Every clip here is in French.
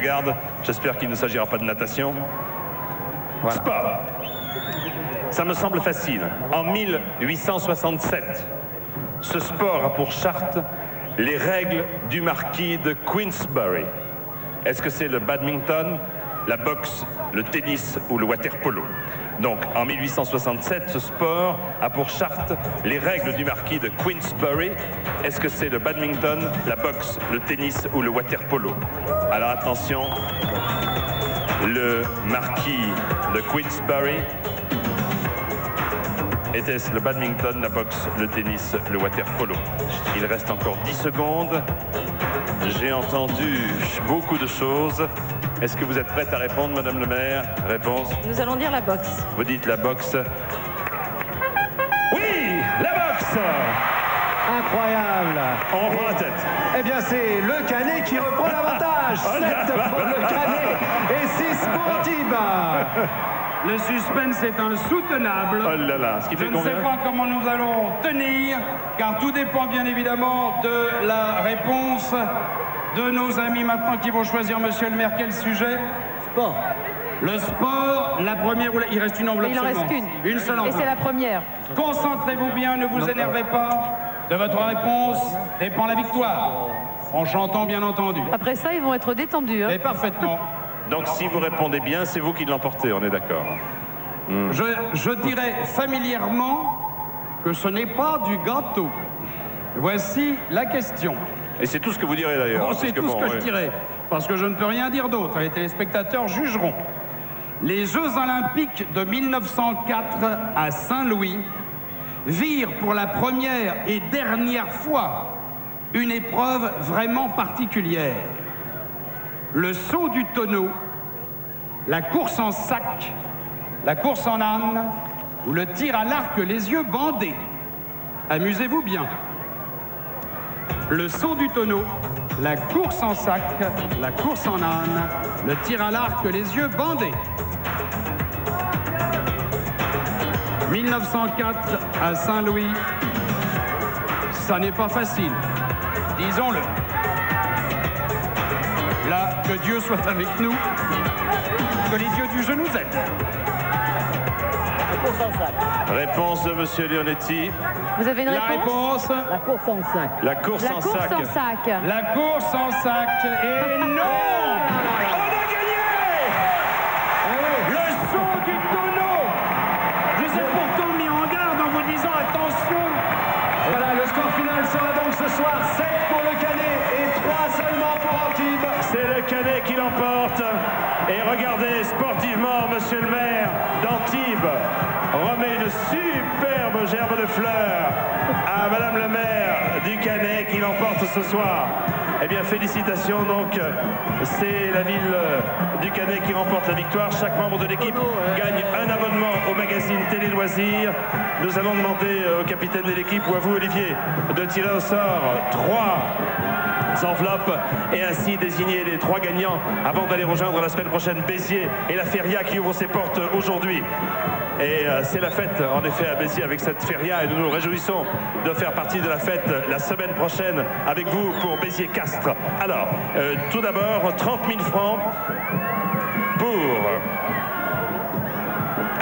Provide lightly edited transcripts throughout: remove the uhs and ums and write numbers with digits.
Regarde, j'espère qu'il ne s'agira pas de natation. Voilà. Sport. Ça me semble facile. En 1867, ce sport a pour charte les règles du marquis de Queensberry. Est-ce que c'est le badminton, la boxe, le tennis ou le water-polo? Donc, en 1867, ce sport a pour charte les règles du marquis de Queensberry. Est-ce que c'est le badminton, la boxe, le tennis ou le water-polo? Alors attention, le marquis de Queensberry. Était-ce le badminton, la boxe, le tennis, le water-polo? Il reste encore 10 secondes. J'ai entendu beaucoup de choses. Est-ce que vous êtes prête à répondre, Madame le maire? Réponse? Nous allons dire la boxe. Vous dites la boxe? Oui, la boxe! Incroyable! On reprend la tête. Eh bien, c'est le Canet qui reprend l'avantage. 7 pour le Canet et 6 pour Antibes. Le suspense est insoutenable. Oh là là, ce qui fait Je ne sais pas comment nous allons tenir, car tout dépend bien évidemment de la réponse de nos amis maintenant qui vont choisir, monsieur le maire, quel sujet? Sport. Le sport, la première, il reste une enveloppe Il en seulement. reste qu'une. Une seule enveloppe. Et c'est la première. Concentrez-vous bien, ne vous énervez pas. De votre réponse dépend la victoire. En chantant, bien entendu. Après ça, ils vont être détendus. Hein. Et parfaitement. Donc si vous répondez bien, c'est vous qui l'emportez, on est d'accord. Je dirais familièrement que ce n'est pas du gâteau. Voici la question. Et c'est tout ce que vous direz d'ailleurs. Oh, c'est tout ce que je dirais, parce que je ne peux rien dire d'autre. Les téléspectateurs jugeront. Les Jeux Olympiques de 1904 à Saint-Louis virent pour la première et dernière fois une épreuve vraiment particulière. Le saut du tonneau, la course en sac, la course en âne ou le tir à l'arc les yeux bandés. Amusez-vous bien. Le saut du tonneau, la course en sac, la course en âne, le tir à l'arc les yeux bandés. 1904 à Saint-Louis, ça n'est pas facile, disons-le. Là, que Dieu soit avec nous, que les dieux du jeu nous aident. Réponse de Monsieur Leonetti. Vous avez une La réponse? réponse, La course en sac. La course La en course sac. en sac. la course en sac, et non! On a gagné! Le saut du tonneau! Je vous ai pourtant mis en garde en vous disant attention! Voilà, le score final sera donc ce soir 7 pour le Canet et 3 seulement pour Antibes. C'est le Canet qui l'emporte. Et regardez, sportivement, Monsieur le maire d'Antibes remet une superbe gerbe de fleurs à Madame le maire du Canet qui l'emporte ce soir. Eh bien, félicitations. Donc, c'est la ville du Canet qui remporte la victoire. Chaque membre de l'équipe gagne un abonnement au magazine Télé Loisirs. Nous allons demander au capitaine de l'équipe ou à vous, Olivier, de tirer au sort 3 enveloppes et ainsi désigner les 3 gagnants avant d'aller rejoindre la semaine prochaine Béziers et la Feria qui ouvre ses portes aujourd'hui. Et c'est la fête en effet à Béziers avec cette Feria et nous nous réjouissons de faire partie de la fête la semaine prochaine avec vous pour Béziers-Castres. Alors, tout d'abord 30 000 francs pour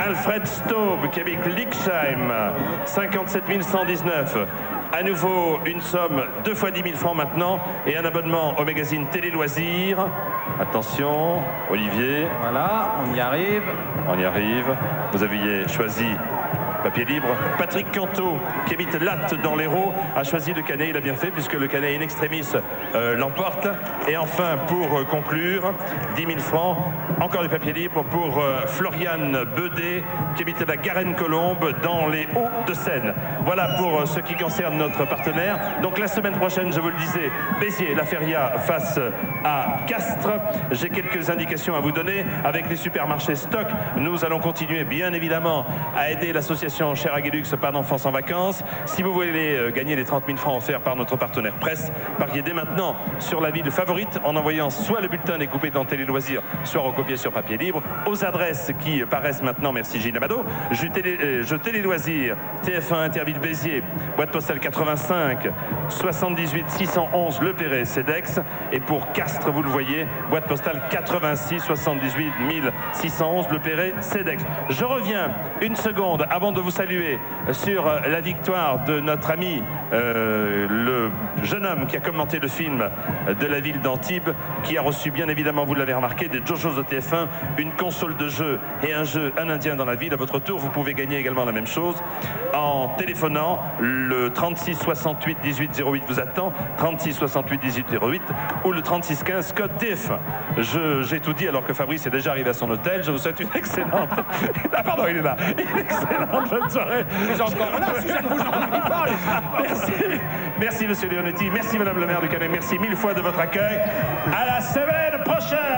Alfred Staub qui habite Lixheim, 57 119. À nouveau, une somme 2 fois 10 000 francs maintenant et un abonnement au magazine Télé Loisirs. Attention, Olivier. Voilà, on y arrive. On y arrive. Vous aviez choisi papier libre. Patrick Canto, qui habite Latte dans l'Hérault, a choisi le Canet. Il a bien fait puisque le Canet in extremis l'emporte. Et enfin, pour conclure, 10 000 francs, encore du papier libre pour Floriane Beudet, qui habite la Garenne-Colombe dans les Hauts-de-Seine. Voilà pour ce qui concerne notre partenaire. Donc la semaine prochaine, je vous le disais, Béziers, la Feria face à Castres. J'ai quelques indications à vous donner avec les supermarchés Stock. Nous allons continuer bien évidemment à aider l'association attention, cher Aguilux, pas d'enfance en vacances. Si vous voulez gagner les 30 000 francs offerts par notre partenaire presse, pariez dès maintenant sur la ville favorite en envoyant soit le bulletin découpé dans Télé Loisirs, soit recopié sur papier libre aux adresses qui paraissent maintenant. Merci Gilles Amado. Je Télé Loisirs, TF1 Interville Béziers, boîte postale 85 78 611 Le Perret, CEDEX. Et pour Castres, vous le voyez, boîte postale 86 78 611 Le Perret, CEDEX. Je reviens une seconde avant de vous saluer sur la victoire de notre ami, le jeune homme qui a commenté le film de la ville d'Antibes, qui a reçu bien évidemment, vous l'avez remarqué, des Jojos de TF1, une console de jeu et un indien dans la ville. À votre tour, vous pouvez gagner également la même chose en téléphonant. Le 36 68 18 08 vous attend, 36 68 18 08 ou le 36 15 code TF1. J'ai tout dit alors que Fabrice est déjà arrivé à son hôtel. Je vous souhaite une excellente... Ah pardon, il est là. Une excellente bonne soirée. Merci. Merci monsieur Leonetti. Merci madame le maire du Canet. Merci mille fois de votre accueil. À la semaine prochaine.